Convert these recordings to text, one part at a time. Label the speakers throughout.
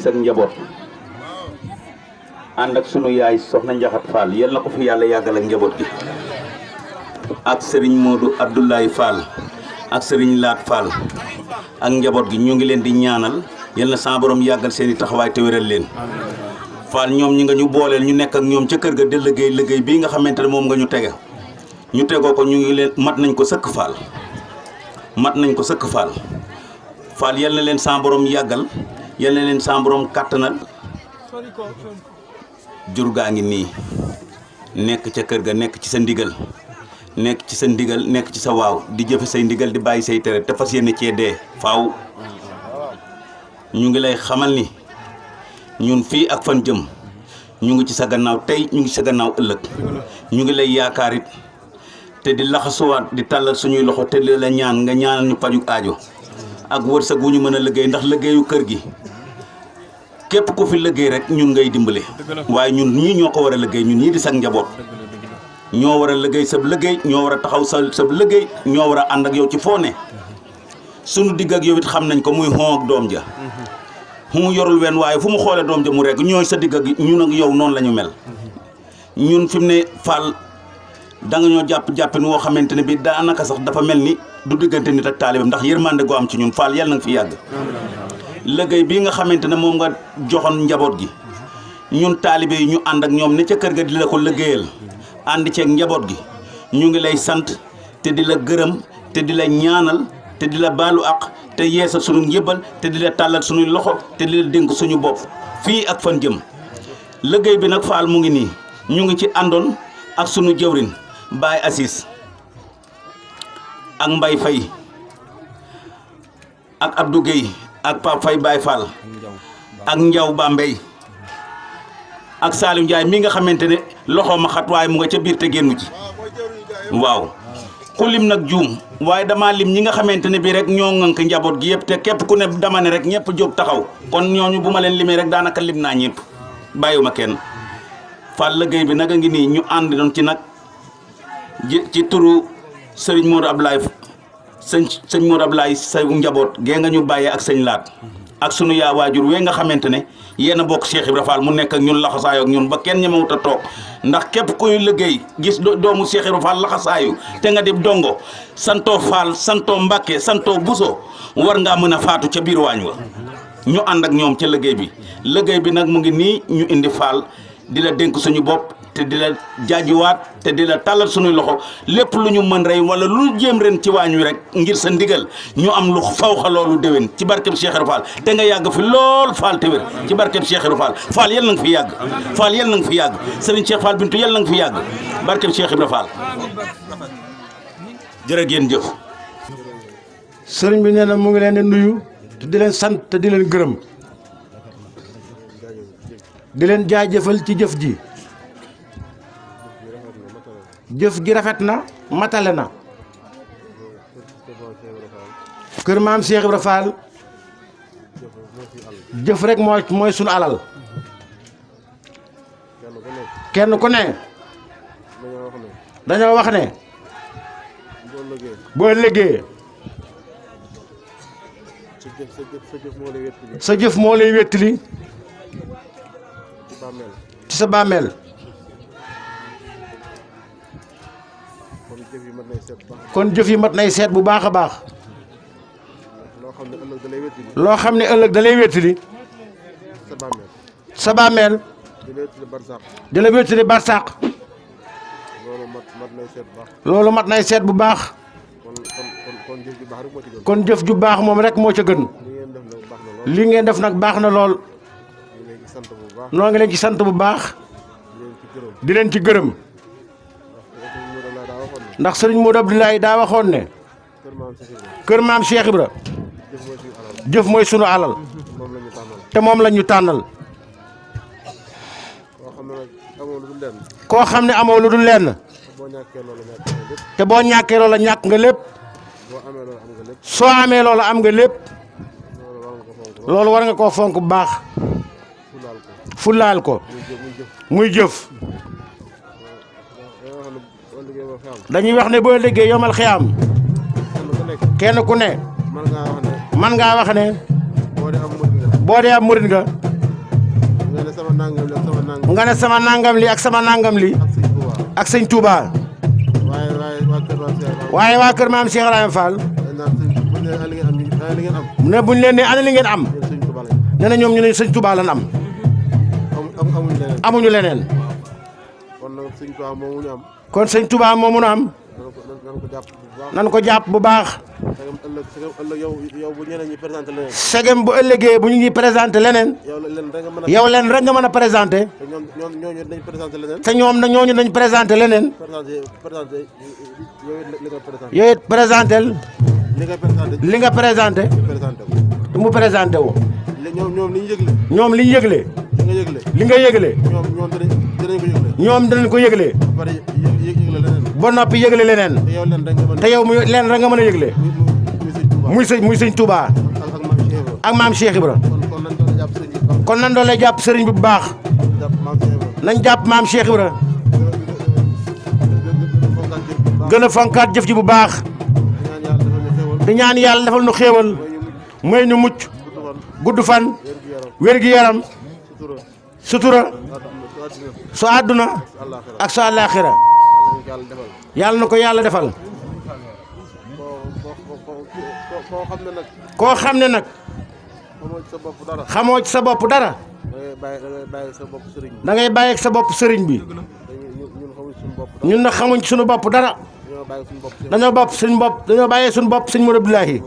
Speaker 1: sa njaboot ànd ak sunu yaay soxna Njaxat Fall yal na ko fi yàlla yàggal ak njaboot gi ak Serigne Modou Abdoulaye Fall ak Serigne Laat Fall ak njaboot gi ñu ngi leen di ñaanal yal na sa borom yàggal seen i taxawaay te wéral leen Fall ñoom ñi nga ñu booleel ñu nekk ak ñoom ca kër ga di liggéey bii nga xamante ne moom nga ñu tege ñu tegoo ko ñu ngi leen mat nañ ko sëkk Fall mat nañ ko sëkk Fall yal na leen sa borom yàggal yal na leen sa borom kàttanal jur gaa ngi nii nekk ca kër ga nekk ci sa ndigal nekk ci sa ndigal nekk ci sa waaw di jëfe say ndigal di bàyyi say tere te fas yéene cee dee faaw ñu ngi lay xamal ni ñun fii ak fan jëm ñu ngi ci sa gannaaw tey ñu ngi ci sa gannaaw ëllëg ñu ngi lay yaakaar it te di laxasuwaat di tàllal suñuy loxo te di la ñaan nga ñaanal ñu paju aajo ak wërsëg wu ñu mën a liggéey ndax liggéeyu kër gi képp ku fi liggéey rek ñun ngay dimbale waaye ñun ñii ñoo ko war a liggéey ñun ñii di sag njaboot ñoo war a liggéey sab liggéey ñoo war a taxaw sab liggéey ñoo war a ànd ak yow ci foo ne sunu digg ak yow it xam nañ ko muy xon ak doom ja mu yorul wenn waaye fu mu xoolee doom ja mu rek ñooy sa digg ak ñun ak yow noonu la ñu mel ñun fi mu ne Fall da nga ñoo jàppin woo xamante ne bi daanaka sax dafa mel ni du diggante nit ak taalibe ndax yërmande goo am ci ñun Fall yàlla na nga fi yàgg liggéey bii nga xamante ne moom nga joxoon njaboot gi ñun taalibe yi ñu ànd ak ñoom ne ca kër ga di la ko liggéeyal ànd ceeg njaboot gi ñu ngi lay sant te di la gërëm te di la ñaanal te di la baalu àq te yeesa sunu njëbbal te di la tàllal suñuy loxo te di la dénk suñu bopp fii ak fan jëm liggéey bi nag Fall mu ngi nii ñu ngi ci àndoon ak sunu jëwrin Baye Assis ak Mbay Fay ak Abdou Guèye ak Pape Fay Baye Fall ak Njaw Bambey ak Salim Ndiaye mi nga xamante ne loxo ma xat waaye mu nga ca biir te génnu ci waaw ku lim nag juum waaye damaa lim ñi nga xamante ne bii rek ñoo ŋànk njaboot gi yëpp te képp ku ne dama ne rek ñëpp jóg taxaw kon ñooñu bu ma leen limee rek daanaka lim naa ñëpp bàyyiwuma kenn Fall liggéey bi nag a ngi nii ñu ànd doon ci nag ci turu Serigne Modou Ablaye sëñ Modou Ablaye sa njaboot gee nga ñu bàyyee ak sëñ Laat ak sunu yaa waajur wee nga xamante ne yéen a bokk Cheikh Ibra Fall mu nekk ak ñun laxasaayu ak ñun ba kenn ñemewut a toog ndax képp kuy liggéey gis doomu Cheikh Ibra Fall laxasaayu te nga dib dongo santoo Fall santoo Mbàkke santoo Buso war ngaa mën a faatu ca biir waañ wa ñu ànd ak ñoom ca liggéey bi nag mu ngi nii ñu indi Fall di la dénk suñu bopp te di la jaajuwaat te di la tàllal suñuy loxo lépp lu ñu mën rey wala lu jéem ren ci waañ wi rek ngir sa ndigal ñu am lu fawxa loolu déwén ci barkeb Cheikh Ibra Fall te nga yàgg fi lool Fall te wér ci barkeb Cheikh Ibra Fall Fall yal na nga fi yàgg Fall yal na nga fi yàgg Serigne Cheikh Fall Bintu yal na nga fi yàgg barkeb Cheikh Ibra Fall jërë ngeen jëf.
Speaker 2: sëriñ bi nee na mu ngi leen di nuyu te di leen sant te di leen gërëm di leen jaajëfal ci jëf ji jëf gi rafet na matale na kër maam Cheikh Ibra Fall jëf rek mooy sunu alal kenn ku ne dañoo wax ne boo liggéey sa jëf moo lay wéttali ci sa bàmmeel kon jëf yi mat nay seet bu baax a baax loo xam ne ëllëg da lay wéttali sa bàmmeel di la wéttali barsàq loolu mat nay seet bu baax kon jëf ju baax moom rek moo ca gën li ngeen def nag baax na lool noo ngi leen ci sant bu baax di leen ci gërëm ndax sëriñ Modou Abdoulaye daa waxoon ne kër maam Cheikh Ibra jëf mooy sunu alal te moom la ñu tànnal koo xam ne amoo lu dul lenn te boo ñàkkee loola ñàkk nga lépp soo amee loola am nga lépp loolu war nga koo fonk bu baax fulaal ko muy jëf dañuy wax ne boo liggéey yomal xiyaam kenn ku ne man ngaa wax ne boo dee am murit nga nga ne sama nangam li ak sama nangam li ak sëñ Touba waaye waa kër maam Cheikh Ibrahima Fall ne buñ leen ne ana li ngeen am ne na ñoom ñu ne sëñ Touba lan am amuñu leneen kon sëñ Touba moomu ñu am nan ko jàpp bu baax segem bu ëllëgee bu ñu ngi présenté leneen yow leen rek nga mën a présenté te ñoom na ñooñu dañ présenté leneen yow it présenté li nga présenté mu présenté wu ñoom li ñu yëgle li nga yëgle ñoom danañ ko yëgle ba noppi yëgle leneen te yow mu leen rek nga mën a yëgle muy sëñ Touba ak maam Cheikh Ibra kon nan doon lay jàpp sëriñ bi bu baax nañ jàpp maam Cheikh Ibra gën a fonkaat jëf ji bu baax di ñaan yàlla defal nu xéewal may nu mucc gudd fan wér-gi-yaram sutura su àdduna ak su àllaaxira yàlla na ko yàlla defal koo xam ne nag xamoo ci sa bopp dara da ngay bàyyi ak sa bopp sëriñ bi ñun nag xamuñ ci suñu bopp dara dañoo bàyyee suñu bopp sëñ Modou Abdoulahi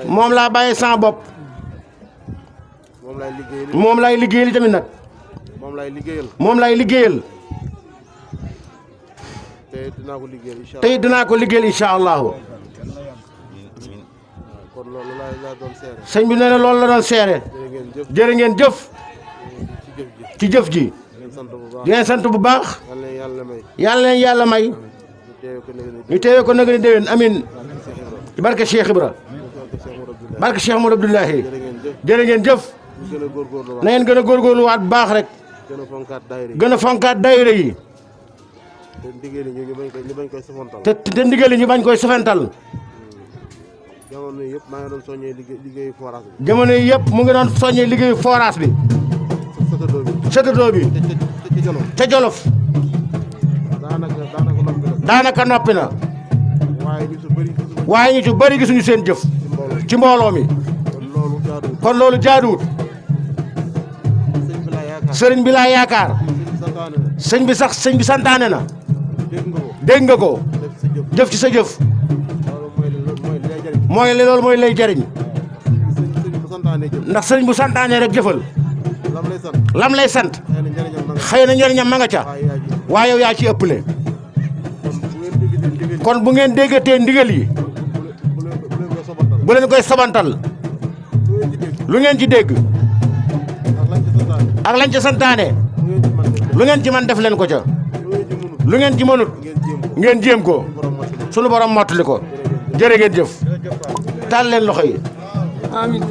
Speaker 2: moom laa bàyyee sama bopp moom laay liggéeyal tamit nag moom laay liggéeyal tey dinaa ko liggéeyal incha allahu sëñ bi nee na loolu la doon seere jërë ngeen jëf ci jëf ji di ngeen sant bu baax yàlla leen yàlla may ñu teewee ko nag ni déwén amin ci barke Cheikh Ibra barke Cheikh Modou Abdoulahi jërë ngeen jëf na ngeen gën a góorgóorluwaat bu baax rek gën a fonkaat daayira yi te ndigal yi ñu bañ koy sofantal
Speaker 3: jamono yëpp maa ngi doon soññee liggéeyu forage bi.
Speaker 2: jamono yëpp mu ngi doon soññee liggéeyu forage bi. Sëtëdoo bi. ca Jolof. daanaka noppi na. waaye ñu ci bëri gisuñu seen jëf. ci mbooloo mi. kon loolu jaaduwut. sëriñ bi laa yaakaar. sëñ bi santaane na. dégg nga ko. jëf ci sa jëf. loolu mooy lay jariñ ndax sëriñ bu santaane rek jëfal lam lay sant xëy na njëriñam ma nga ca waaye yow yaa ci ëppale kon bu ngeen déggatee ndigal yi bu leen koy sabantal lu ngeen ci dégg ak lañ ca santaane lu ngeen ci man def leen ko ca lu ngeen ci mënut ngeen jéem ko sunu borom mottali ko jërë ngeen jëf taal leen loxo yi amiin